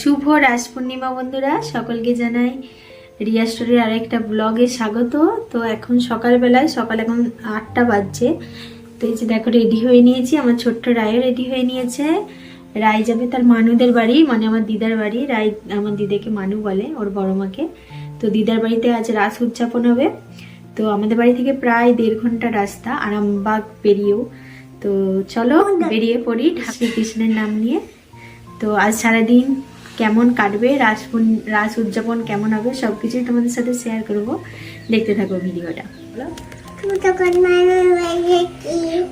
শুভ রাস পূর্ণিমা বন্ধুরা, সকলকে জানাই রিয়া স্টোরির আরেকটা ব্লগে স্বাগত। তো এখন সকালবেলায়, সকাল এখন 8টা বাজছে। তো এই যে দেখো রেডি হয়ে নিয়েছি, আমার ছোট্ট রায়ও রেডি হয়ে নিয়েছে। রায় যাবে তার মানুদের বাড়ি, মানে আমার দিদার বাড়ি। রায় আমার দিদাকে মানু বলে, ওর বড় মাকে। তো দিদার বাড়িতে আজ রাস উদযাপন হবে। তো আমাদের বাড়ি থেকে প্রায় 1.5 ঘন্টা রাস্তা, আরামবাগ পেরিয়েও। তো চলো বেরিয়ে পড়ি ঠাকুর কৃষ্ণের নাম নিয়ে। তো আজ সারাদিন কেমন কাটবে, রাস উদযাপন কেমন হবে, সবকিছুই তোমাদের সাথে শেয়ার করব। দেখতে থাকো ভিডিওটা।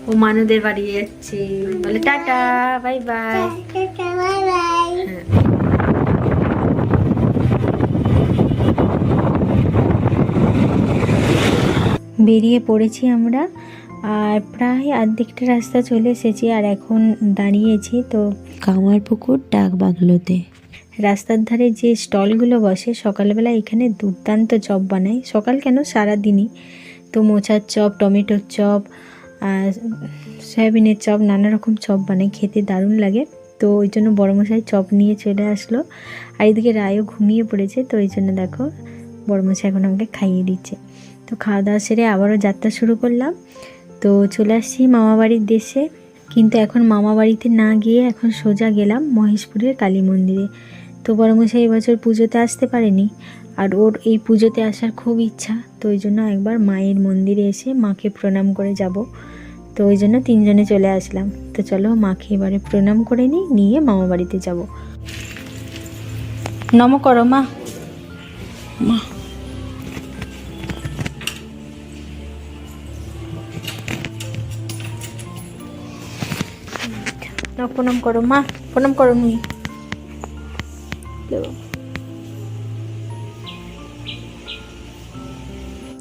ও মানুদের বাড়ি যাচ্ছে, বলে টাটা বাই বাই। বেরিয়ে পড়েছি আমরা, আর প্রায় অর্ধেকটা রাস্তা চলে এসেছি। আর এখন দাঁড়িয়েছি তো কামারপুকুর ডাক বাংলোতে। রাস্তার ধারে যে স্টলগুলো বসে সকালবেলা, এখানে দুর্দান্ত চপ বানায়। সকাল কেন, সারাদিনই। তো মোচার চপ, টমেটোর চপ, সয়াবিনের চপ, নানা রকম চপ বানায়, খেতে দারুণ লাগে। তো ওই জন্য বড়মশাই চপ নিয়ে চলে আসলো। আর এদিকে রায়ও ঘুমিয়ে পড়েছে, তো ওই জন্য দেখো বড়মশাই এখন আমাকে খাইয়ে দিচ্ছে। তো খাওয়া দাওয়া সেরে আবারও যাত্রা শুরু করলাম। তো চলে আসছি মামাবাড়ির দেশে। কিন্তু এখন মামাবাড়িতে না গিয়ে এখন সোজা গেলাম মহেশপুরের কালী মন্দিরে। তো বড়মশাই এবছর পুজোতে আসতে পারেনি, আর ওর এই পুজোতে আসার খুব ইচ্ছা। তো ওই জন্য একবার মায়ের মন্দিরে এসে মাকে প্রণাম করে যাব। তো ওই জন্য 3 জনে চলে আসলাম। তো চলো মাকে এবারে প্রণাম করে নিয়ে মামাবাড়িতে যাব। নম করো মা। মা প্রণাম করো মা, প্রণাম করো নি।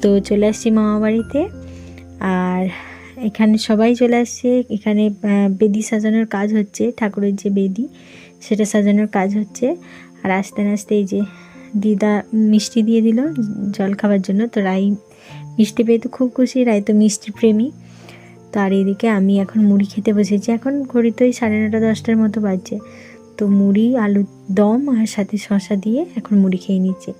তো চলে আসছি মামা বাড়িতে, আর এখানে সবাই চলে আসছে। এখানে বেদি সাজানোর কাজ হচ্ছে, ঠাকুরের যে বেদি সেটা সাজানোর কাজ হচ্ছে। আর আস্তে আস্তে এই যে দিদা মিষ্টি দিয়ে দিল জল খাবার জন্য। তো রাই মিষ্টি পেয়ে তো খুব খুশি, রাই তো মিষ্টি প্রেমী। তো আর এদিকে আমি এখন মুড়ি খেতে বসেছি। এখন ঘড়িতে ওই 9:30 10টার মতো বাজছে। তো মুড়ি, আলুর দম আর সাথে শসা দিয়ে এখন মুড়ি খেয়ে নিচ্ছি।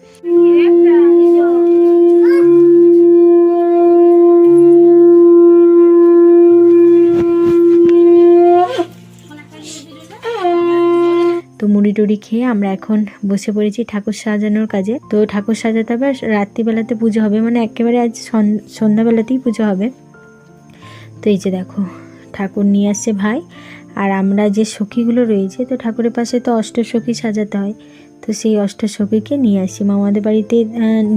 তো মুড়ি টুড়ি খেয়ে আমরা এখন বসে পড়েছি ঠাকুর সাজানোর কাজে। তো ঠাকুর সাজাতে হবে, রাত্রিবেলাতে পুজো হবে, মানে একেবারে আজ সন্ধ্যাবেলাতেই পুজো হবে। তো এই যে দেখো ঠাকুর নিয়ে আসছে ভাই, আর আমরা যে সখীগুলো রয়েছে, তো ঠাকুরের পাশে তো অষ্টসখী সাজাতে হয়। তো সেই অষ্টসখীকে নিয়ে আসছি, মামাদের বাড়িতে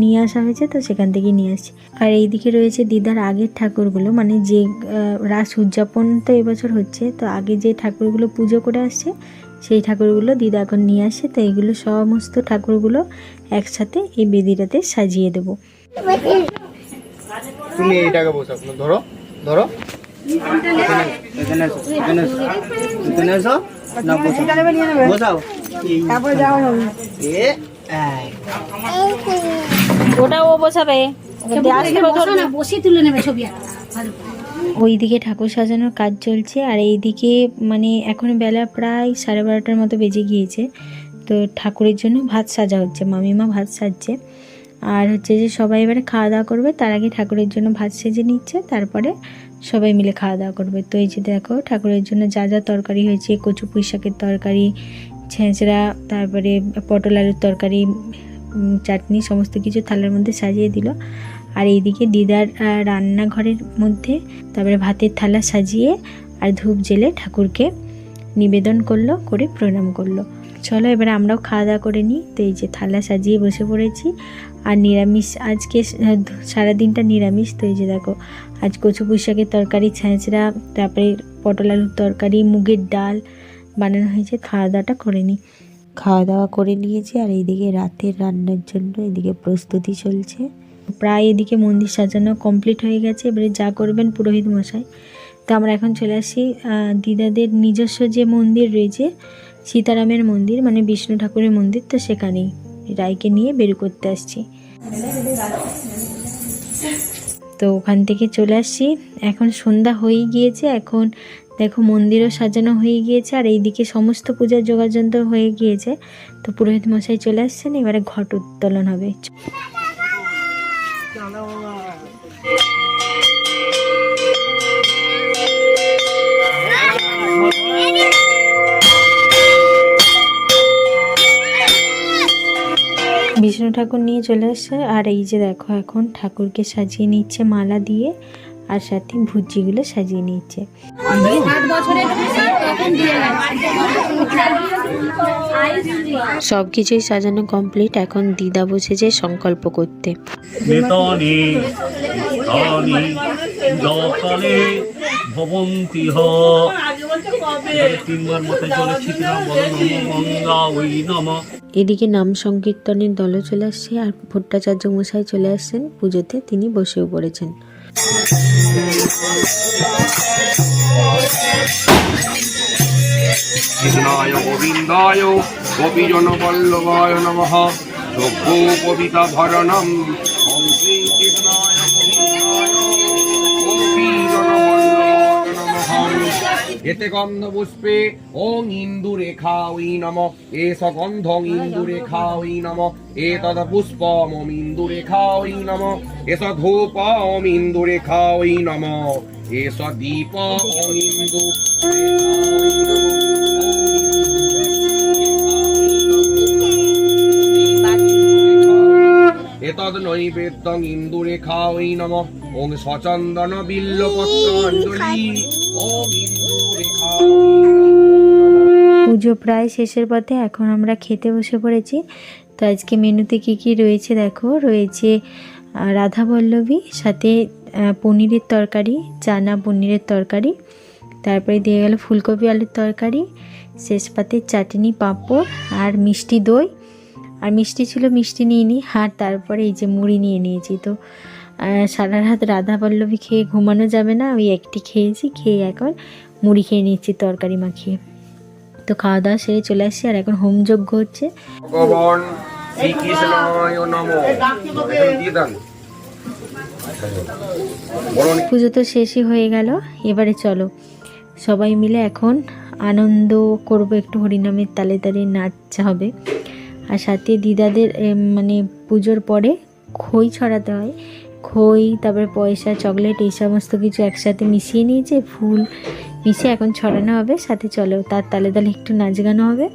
নিয়ে আসা হয়েছে, তো সেখান থেকেই নিয়ে আসছি। আর এইদিকে রয়েছে দিদার আগের ঠাকুরগুলো, মানে যে রাস উদযাপন তো এবছর হচ্ছে, তো আগে যে ঠাকুরগুলো পুজো করে আসছে সেই ঠাকুরগুলো দিদা এখন নিয়ে আসে। তো এইগুলো সমস্ত ঠাকুরগুলো একসাথে এই বেদিটাতে সাজিয়ে দেবো। তুমি এইটাকে বসাও, ধরো ধরো, ওটা ও বসাবে, ওইদিকে ঠাকুর সাজানোর কাজ চলছে। আর এইদিকে মানে এখন বেলা প্রায় 12:30টার মতো বেজে গিয়েছে। তো ঠাকুরের জন্য ভাত সাজা হচ্ছে, মামিমা ভাত সাজছে। আর হচ্ছে যে সবাই এবারে খাওয়া দাওয়া করবে, তার আগে ঠাকুরের জন্য ভাত সেজে নিচ্ছে, তারপরে সবাই মিলে খাওয়া দাওয়া করবে। তো এই যে দেখো ঠাকুরের জন্য যা যা তরকারি হয়েছে, কচু পুঁই শাকের তরকারি, ছেঁচড়া, তারপরে পটল আলুর তরকারি, চাটনি, সমস্ত কিছু থালার মধ্যে সাজিয়ে দিল। আর এইদিকে দিদার রান্নাঘরের মধ্যে তারপরে ভাতের থালা সাজিয়ে আর ধূপ জেলে ঠাকুরকে নিবেদন করলো, করে প্রণাম করলো। চলো এবারে আমরাও খাওয়া দাওয়া করে নিই। তো এই যে থালা সাজিয়ে বসে পড়েছি। আর নিরামিষ আজকে, সারাদিনটা নিরামিষ। তো এই যে দেখো আজ কচু পুঁই শাকের তরকারি, ছেঁচড়া, তারপরে পটল আলুর তরকারি, মুগের ডাল বানানো হয়েছে। খাওয়া দাওয়াটা করে নিই। খাওয়া দাওয়া করে নিয়েছি। আর এইদিকে রাতের রান্নার জন্য এদিকে প্রস্তুতি চলছে। প্রায় এদিকে মন্দির সাজানো কমপ্লিট হয়ে গেছে। এবারে যা করবেন পুরোহিত মশাই। তো আমরা এখন চলে আসি দিদাদের নিজস্ব যে মন্দির রয়েছে, সীতারামের মন্দির, মানে বিষ্ণু ঠাকুরের মন্দির। তো সেখানেই রায়কে নিয়ে বের করতে আসছি। তো ওখান থেকে চলে আসছি। এখন সন্ধ্যা হয়ে গিয়েছে, এখন দেখো মন্দিরও সাজানো হয়ে গিয়েছে, আর এইদিকে সমস্ত পূজার যোগাযন্ত্র হয়ে গিয়েছে। তো পুরোহিত মশাই চলে আসছেন, এবারে ঘট উত্তোলন হবে। বিষ্ণু ঠাকুর নিয়ে চলে আসছে, আর এই যে দেখো এখন ঠাকুরকে সাজিয়ে নিচ্ছে মালা দিয়ে, আর সাথে ভুজিগুলো সাজিয়ে নিচ্ছে। সব কিছুই সাজানো কমপ্লিট, এখন দিদা বসেছে সংকল্প করতে। এদিকে নাম সংকীর্তনের দলও চলে আসছে, আর ভট্টাচার্য মশাই চলে আসছেন পুজোতে, তিনি বসেও পড়েছেন। কৃষ্ণায় গোবিন্দায় গোপীজন বল্লভায় নমঃ কবিতা ভরণম ওম শ্রী কৃষ্ণায় গোবিন্দায় গোপীজন বল্লভায় নমঃ। এতে গন্ধ পুষ্পে ওং ইন্দুরেখাই নমঃ এষ গন্ধং ইন্দুরেখাই নমঃ এতদ পুষ্পম ইন্দুরেখাই নমঃ এষ ধূপম ইন্দুরেখাই নমঃ এষ দীপ ইন্দু এতদ নৈবেদ্যং ইন্দুরেখাই নমঃ ওং সচন্দন বিল্লপত্রাঞ্জলি ওং ইন্দুরেখাই পুজো প্রায় শেষের পথে, এখন আমরা খেতে বসে পড়েছি। তো আজকে মেনুতে কি কি রয়েছে দেখো, রয়েছে রাধা বল্লভী, সাথে পনিরের তরকারি, চানা পনিরের তরকারি, তারপরে দিয়ে গেল ফুলকপি আলুর তরকারি, শেষ পাতে চাটনি, পাঁপড় আর মিষ্টি দই। আর মিষ্টি ছিল, মিষ্টি নিইনি, আর তারপরে এই যে মুড়ি নিয়ে নিয়েছি। তো সারা রাত রাধা বল্লভী খেয়ে ঘুমানো যাবে না, ওই একটি খেয়েছি, খেয়ে এখন মুড়ি খেয়ে নিচ্ছি তরকারি মাখিয়ে। তো খাওয়া দাওয়া সেরে চলে আসছি, আর এখন হোমযজ্ঞ হচ্ছে। ভগবান শ্রীকৃষ্ণায় নমঃ। পুজো তো শেষই হয়ে গেল, এবারে চলো সবাই মিলে এখন আনন্দ করব, একটু হরিনামের তালে তালে নাচ হবে। আর সাথে দিদাদের মানে পুজোর পরে খই ছড়াতে হয়, খই তারপরে পয়সা, চকলেট, এই সমস্ত কিছু একসাথে মিশিয়ে নিয়েছে, ফুল মিশিয়ে এখন ছড়ানো হবে। সাথে চলো তার তালে তালে একটু নাচ গানও হবে।